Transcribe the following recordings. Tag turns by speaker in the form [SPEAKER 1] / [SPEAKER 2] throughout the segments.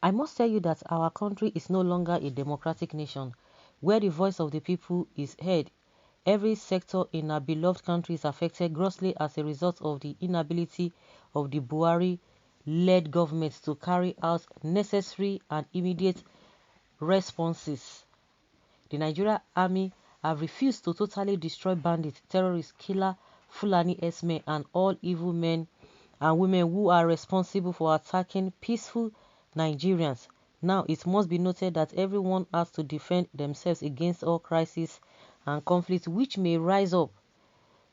[SPEAKER 1] I must tell you that our country is no longer a democratic nation where the voice of the people is heard. Every sector in our beloved country is affected grossly as a result of the inability of the Buhari-led government to carry out necessary and immediate responses. The Nigerian army have refused to totally destroy bandits, terrorists, killer, Fulani S-men, and all evil men and women who are responsible for attacking peaceful Nigerians. Now, it must be noted that everyone has to defend themselves against all crises and conflicts which may rise up.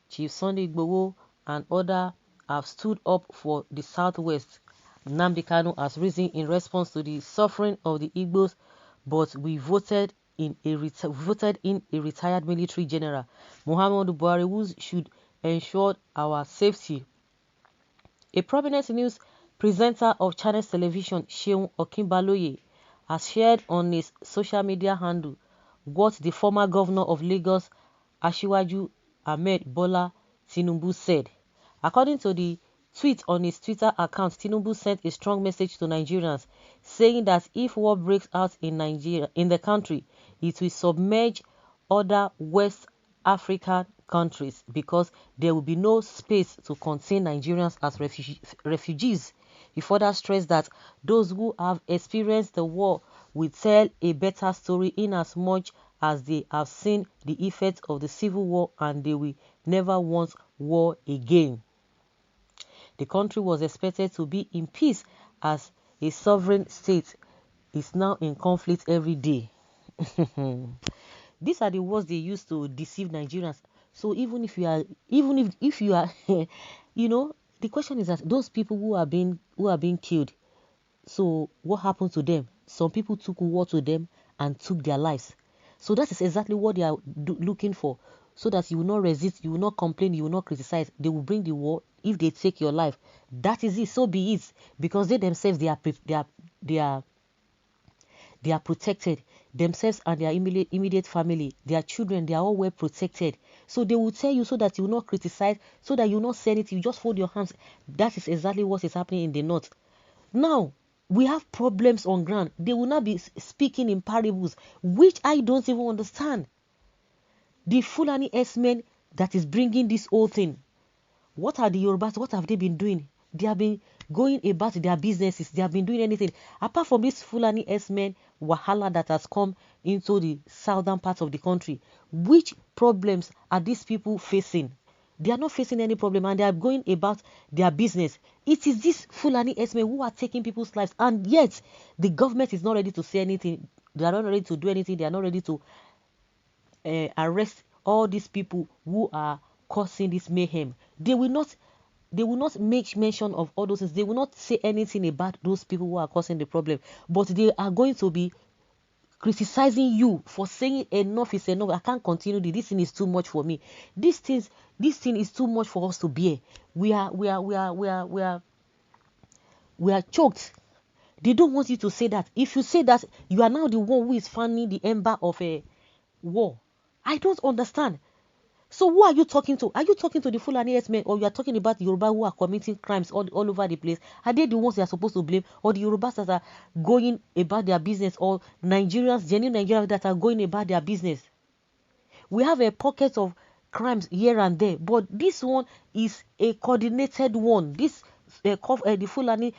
[SPEAKER 1] Chief Sunday Igboho and others have stood up for the Southwest. Nnamdi Kanu has risen in response to the suffering of the Igbos, but we voted in a retired military general, Muhammadu Buhari, who should ensure our safety. A prominent news presenter of Channels Television, Seun Okinbaloye, has shared on his social media handle what the former governor of Lagos, Asiwaju Ahmed Bola Tinubu, said. According to the tweet on his Twitter account, Tinubu sent a strong message to Nigerians, saying that if war breaks out in the country, it will submerge other West African countries because there will be no space to contain Nigerians as refugees. He further stressed that those who have experienced the war will tell a better story inasmuch as they have seen the effects of the civil war and they will never want war again. The country was expected to be in peace as a sovereign state is now in conflict every day. These are the words they use to deceive Nigerians. So even if you are, you know, the question is that those people who are being killed, so what happened to them? Some people took war to them and took their lives. So that is exactly what they are looking for. So that you will not resist, you will not complain, you will not criticize. They will bring the war if they take your life. That is it. So be it, because they themselves they are protected. Themselves and their immediate family, their children, they are all well protected. So they will tell you so that you will not criticize, so that you will not say anything. You just fold your hands. That is exactly what is happening in the north. Now, we have problems on ground. They will not be speaking in parables, which I don't even understand. The Fulani S-men that is bringing this whole thing. What are the Yorubas? What have they been doing? They have been going about their businesses. They have been doing anything. Apart from this Fulani S-men wahala that has come into the southern part of the country, which problems are these people facing? They are not facing any problem and they are going about their business. It is these Fulani S-men who are taking people's lives, and yet the government is not ready to say anything. They are not ready to do anything. They are not ready to arrest all these people who are causing this mayhem. They will not make mention of all those things. They will not say anything about those people who are causing the problem, but they are going to be criticizing you for saying enough is enough. I can't continue. This thing is too much for me. This thing is too much for us to bear. We are choked. They don't want you to say that. If you say that, you are now the one who is fanning the ember of a war. I don't understand. So who are you talking to? Are you talking to the Fulani S-men, or you are talking about the Yoruba who are committing crimes all over the place? Are they the ones they are supposed to blame, or the Yorubas that are going about their business, or Nigerians, genuine Nigerians that are going about their business? We have a pocket of crimes here and there, but this one is a coordinated one. This the Fulani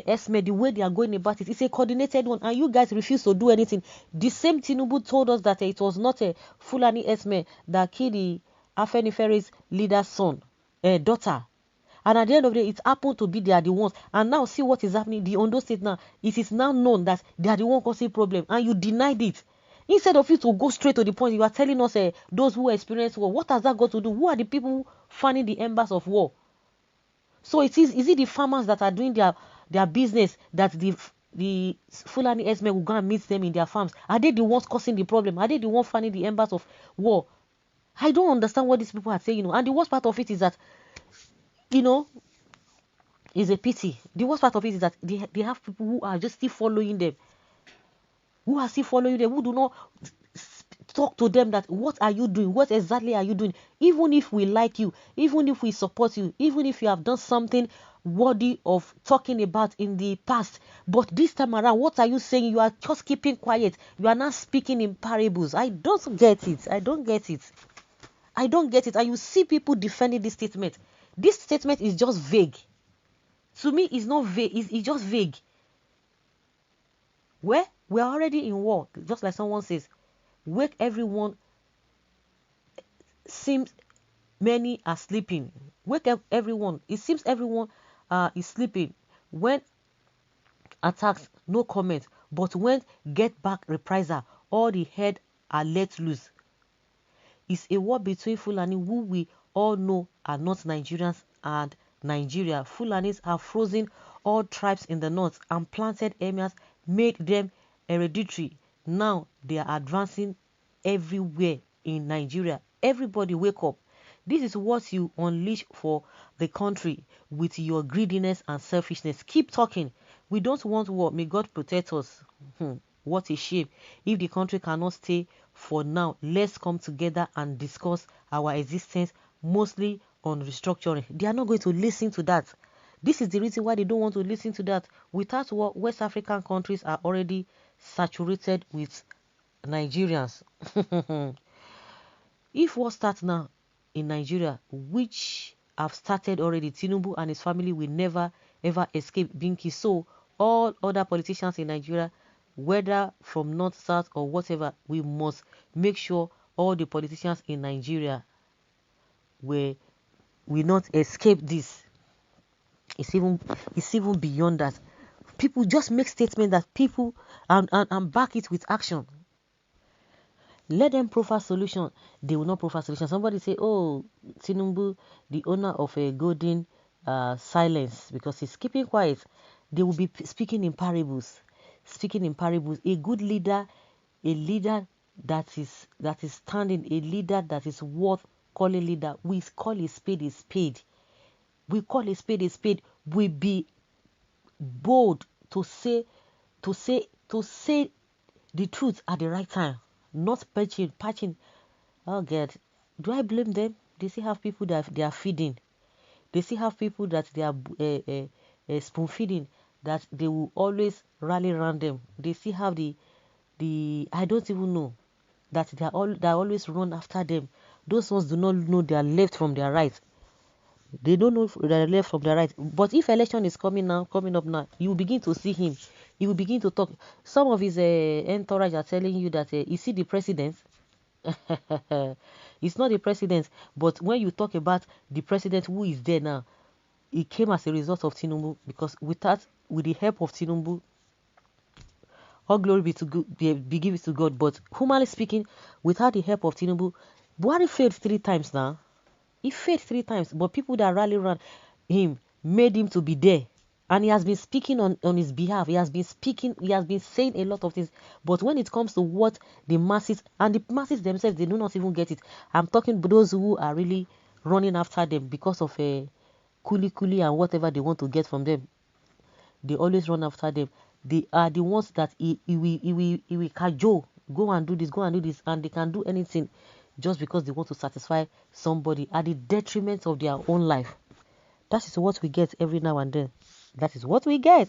[SPEAKER 1] S-men, the way they are going about it, it's a coordinated one, and you guys refuse to do anything. The same Tinubu told us that it was not a Fulani S-men that killed the Afenifere's leader's daughter. And at the end of the day, it happened to be they are the ones. And now see what is happening. The Ondo State now, it is now known that they are the one causing problem, and you denied it. Instead of you to go straight to the point, you are telling us those who experience war. What has that got to do? Who are the people fanning the embers of war? So is it the farmers that are doing their business that the Fulani S-men will go and meet them in their farms? Are they the ones causing the problem? Are they the ones fanning the embers of war? I don't understand what these people are saying. And the worst part of it is that, it's a pity. The worst part of it is that they have people who are just still following them. Who do not talk to them that what are you doing? What exactly are you doing? Even if we like you, even if we support you, even if you have done something worthy of talking about in the past. But this time around, what are you saying? You are just keeping quiet. You are not speaking in parables. I don't get it. I don't get it. I don't get it. And you see people defending this statement. This statement is just vague. To me, it's not vague. It's just vague. Where we are already in war, just like someone says, wake everyone. Seems many are sleeping. Wake up everyone. It seems everyone is sleeping. When attacks, no comment. But when get back reprisal, all the head are let loose. It's a war between Fulani, who we all know are not Nigerians, and Nigeria. Fulanis have frozen all tribes in the north and planted emirs, made them hereditary. Now they are advancing everywhere in Nigeria. Everybody wake up. This is what you unleash for the country with your greediness and selfishness. Keep talking. We don't want war. May God protect us. What a shame. If the country cannot stay for now, let's come together and discuss our existence, mostly on restructuring. They are not going to listen to that. This is the reason why they don't want to listen to that. Without war, West African countries are already saturated with Nigerians. If war starts now in Nigeria, which have started already, Tinubu and his family will never ever escape being killed. So all other politicians in Nigeria, whether from north, south, or whatever, we must make sure all the politicians in Nigeria will not escape this. It's even beyond that. People just make statements that people and back it with action. Let them profile solution. They will not profile solution. Somebody say, "Oh, Tinubu, the owner of a golden silence, because he's keeping quiet." They will be speaking in parables. Speaking in parables. A good leader, a leader that is standing, a leader that is worth calling leader. We call a spade a spade. We call a spade a spade. We be bold to say the truth at the right time, not patching. Oh God, do I blame them? They still have people that they are feeding. They still have people that they are spoon feeding, that they will always rally around them. They still have the I don't even know, that they always run after them. Those ones do not know their left from their right. They don't know their left from their right. But if election is coming up now, you will begin to see him. He will begin to talk. Some of his entourage are telling you that you see the president. It's not the president, but when you talk about the president who is there now, it came as a result of Tinubu, because with the help of Tinubu, all glory be to God, be given to God. But humanly speaking, without the help of Tinubu, Buhari failed 3 times now. He failed 3 times, but people that rally around him made him to be there. And he has been speaking on his behalf. He has been saying a lot of things. But when it comes to what the masses, and the masses themselves, they do not even get it. I'm talking about those who are really running after them because of a kuli and whatever they want to get from them. They always run after them. They are the ones that he will cajole, go and do this, and they can do anything just because they want to satisfy somebody at the detriment of their own life. That is what we get every now and then. That is what we get.